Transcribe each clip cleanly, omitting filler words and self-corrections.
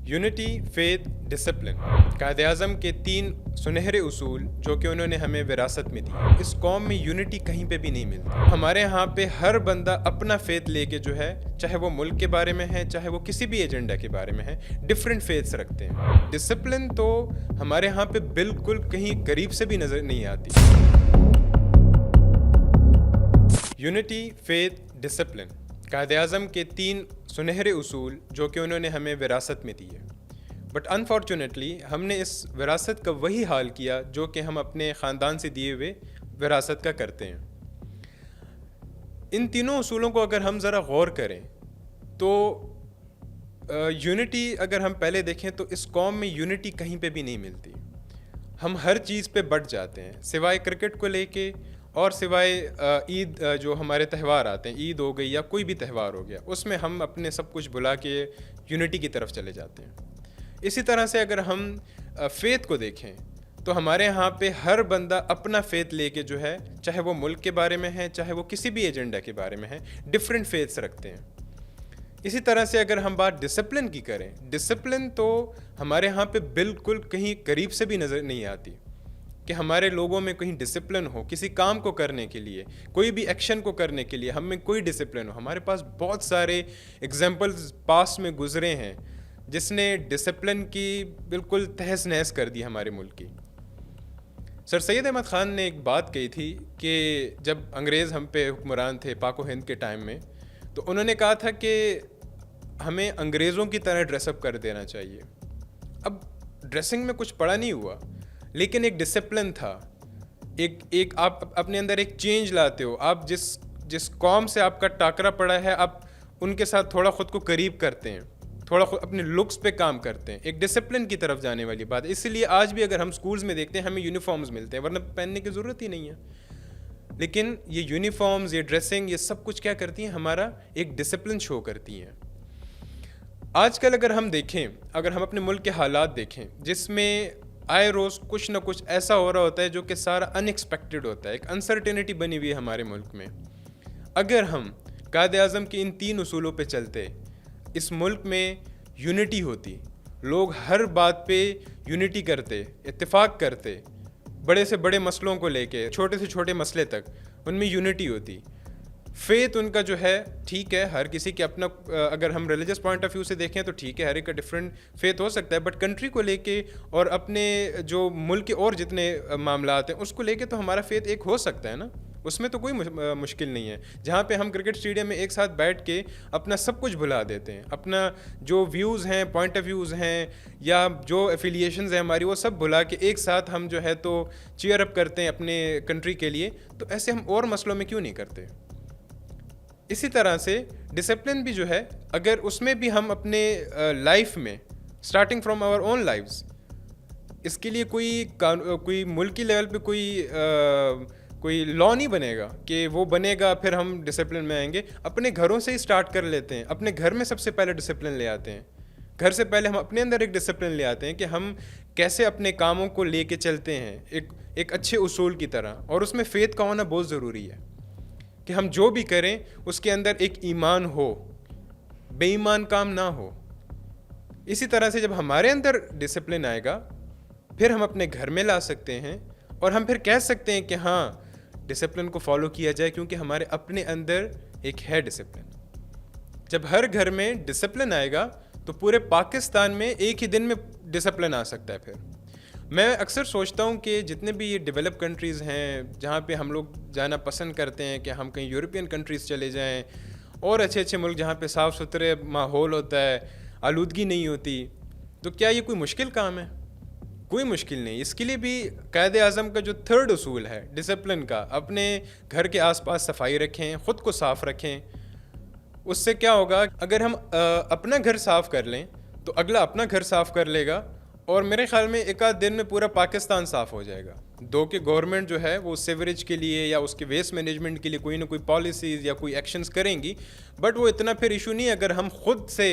Unity, faith, discipline कायदे आज़म के 3 सुनहरे उसूल जो कि उन्होंने हमें विरासत में दी। इस कौम में यूनिटी कहीं पे भी नहीं मिलती। हमारे यहाँ पे हर बंदा अपना फेथ लेके जो है, चाहे वो मुल्क के बारे में है, चाहे वो किसी भी एजेंडा के बारे में है, डिफरेंट फेथ्स रखते हैं। डिसिप्लिन तो हमारे यहाँ पे बिल्कुल कहीं करीब से भी नज़र नहीं आती। यूनिटी, फेथ, डिसिप्लिन कायदे आज़म के 3 सुनहरे उसूल जो कि उन्होंने हमें विरासत में दिए। बट अनफॉर्चुनेटली हमने इस विरासत का वही हाल किया जो कि हम अपने ख़ानदान से दिए हुए विरासत का करते हैं। इन तीनों उसूलों को अगर हम ज़रा गौर करें तो यूनिटी अगर हम पहले देखें तो इस कौम में यूनिटी कहीं पे भी नहीं मिलती। हम हर चीज़ पे बट जाते हैं सिवाय क्रिकेट को लेके और सिवाय ईद, जो हमारे त्यौहार आते हैं, ईद हो गई या कोई भी त्यौहार हो गया, उसमें हम अपने सब कुछ भुला के यूनिटी की तरफ चले जाते हैं। इसी तरह से अगर हम फेथ को देखें तो हमारे यहाँ पे हर बंदा अपना फेथ लेके जो है, चाहे वो मुल्क के बारे में है, चाहे वो किसी भी एजेंडा के बारे में है, डिफरेंट फेथ्स रखते हैं। इसी तरह से अगर हम बात डिसिप्लिन की करें, डिसिप्लिन तो हमारे यहाँ पे बिल्कुल कहीं करीब से भी नज़र नहीं आती कि हमारे लोगों में कहीं डिसिप्लिन हो, किसी काम को करने के लिए, कोई भी एक्शन को करने के लिए हम में कोई डिसिप्लिन हो। हमारे पास बहुत सारे एग्जाम्पल्स पास में गुजरे हैं जिसने डिसिप्लिन की बिल्कुल तहस नहस कर दी हमारे मुल्क की। सर सैयद अहमद ख़ान ने एक बात कही थी कि जब अंग्रेज़ हम पे हुक्मरान थे पाक हिंद के टाइम में, तो उन्होंने कहा था कि हमें अंग्रेज़ों की तरह ड्रेसअप कर देना चाहिए। अब ड्रेसिंग में कुछ पड़ा नहीं हुआ, लेकिन एक डिसिप्लिन था। एक आप अपने अंदर एक चेंज लाते हो। आप जिस कौम से आपका टाकरा पड़ा है, आप उनके साथ थोड़ा ख़ुद को करीब करते हैं, थोड़ा अपने लुक्स पे काम करते हैं, एक डिसिप्लिन की तरफ जाने वाली बात। इसलिए आज भी अगर हम स्कूल्स में देखते हैं हमें यूनिफॉर्म्स मिलते हैं, वरना पहनने की ज़रूरत ही नहीं है। लेकिन ये यूनिफॉर्म्स, ये ड्रेसिंग, ये सब कुछ क्या करती हैं, हमारा एक डिसिप्लिन शो करती हैं। आजकल अगर हम देखें, अगर हम अपने मुल्क के हालात देखें जिसमें आए रोज़ कुछ ना कुछ ऐसा हो रहा होता है जो कि सारा अनएक्सपेक्टेड होता है, एक अनसर्टेनिटी बनी हुई है हमारे मुल्क में। अगर हम कायदे आज़म के इन 3 उसूलों पे चलते, इस मुल्क में यूनिटी होती, लोग हर बात पे यूनिटी करते, इत्तेफाक करते, बड़े से बड़े मसलों को लेके छोटे से छोटे मसले तक उनमें यूनिटी होती। फेथ उनका जो है, ठीक है, हर किसी के अपना, अगर हम रिलीजियस पॉइंट ऑफ व्यू से देखें तो ठीक है, हर एक का डिफरेंट फेथ हो सकता है, बट कंट्री को लेके और अपने जो मुल्क के और जितने मामलात हैं उसको लेके तो हमारा फेथ एक हो सकता है ना, उसमें तो कोई मुश्किल नहीं है। जहाँ पे हम क्रिकेट स्टेडियम में एक साथ बैठ के अपना सब कुछ भुला देते हैं, अपना जो व्यूज़ हैं, पॉइंट ऑफ व्यूज़ हैं, या जो एफिलिएशंस हैं हमारी, वो सब भुला के एक साथ हम जो है तो चीयर अप करते हैं अपने कंट्री के लिए। तो ऐसे हम और मसलों में क्यों नहीं करते? इसी तरह से डिसिप्लिन भी जो है, अगर उसमें भी हम अपने लाइफ में starting from our own lives, इसके लिए कोई मुल्की लेवल पे कोई लॉ नहीं बनेगा कि वो बनेगा फिर हम डिसिप्लिन में आएंगे। अपने घरों से ही स्टार्ट कर लेते हैं, अपने घर में सबसे पहले डिसिप्लिन ले आते हैं। घर से पहले हम अपने अंदर एक डिसिप्लिन ले आते हैं कि हम कैसे अपने कामों को लेके चलते हैं एक अच्छे उसूल की तरह। और उसमें फेथ का होना बहुत ज़रूरी है कि हम जो भी करें उसके अंदर एक ईमान हो, बेईमान काम ना हो। इसी तरह से जब हमारे अंदर डिसिप्लिन आएगा फिर हम अपने घर में ला सकते हैं और हम फिर कह सकते हैं कि हाँ, डिसिप्लिन को फॉलो किया जाए, क्योंकि हमारे अपने अंदर एक है डिसिप्लिन। जब हर घर में डिसिप्लिन आएगा तो पूरे पाकिस्तान में एक ही दिन में डिसिप्लिन आ सकता है। फिर मैं अक्सर सोचता हूँ कि जितने भी ये डेवलप कंट्रीज़ हैं जहाँ पे हम लोग जाना पसंद करते हैं कि हम कहीं यूरोपियन कंट्रीज़ चले जाएं और अच्छे अच्छे मुल्क जहाँ पे साफ़ सुथरे माहौल होता है, आलूदगी नहीं होती, तो क्या ये कोई मुश्किल काम है? कोई मुश्किल नहीं। इसके लिए भी कायदे आज़म का जो 3rd उसूल है डिसिप्लिन का, अपने घर के आसपास सफाई रखें, ख़ुद को साफ़ रखें। उससे क्या होगा, अगर हम अपना घर साफ़ कर लें तो अगला अपना घर साफ़ कर लेगा और मेरे ख्याल में एक आध दिन में पूरा पाकिस्तान साफ़ हो जाएगा। दो कि गवर्नमेंट जो है वो सीवरेज के लिए या उसके वेस्ट मैनेजमेंट के लिए कोई ना कोई पॉलिसीज़ या कोई एक्शंस करेंगी, बट वो इतना फिर इशू नहीं अगर हम ख़ुद से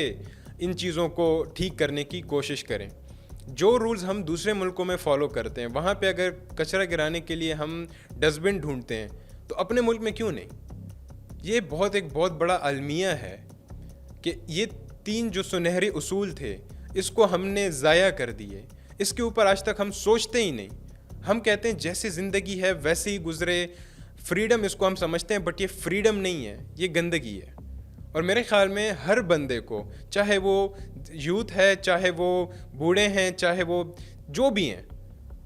इन चीज़ों को ठीक करने की कोशिश करें। जो रूल्स हम दूसरे मुल्कों में फ़ॉलो करते हैं, वहाँ पे अगर कचरा गिराने के लिए हम डस्टबिन ढूंढते हैं तो अपने मुल्क में क्यों नहीं? ये एक बहुत बड़ा अलमिया है कि ये 3 जो सुनहरे उसूल थे, اس کو ہم نے ضائع کر دیے. اس کے اوپر آج تک ہم سوچتے ہی نہیں. ہم کہتے ہیں جیسے زندگی ہے ویسے ہی گزرے, فریڈم اس کو ہم سمجھتے ہیں, بٹ یہ فریڈم نہیں ہے, یہ گندگی ہے. اور میرے خیال میں ہر بندے کو, چاہے وہ یوتھ ہے, چاہے وہ بوڑھے ہیں, چاہے وہ جو بھی ہیں,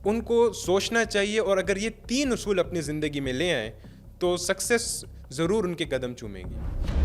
ان کو سوچنا چاہیے. اور اگر یہ 3 اصول اپنی زندگی میں لے آئیں تو سکسیس ضرور ان کے قدم چومے گی.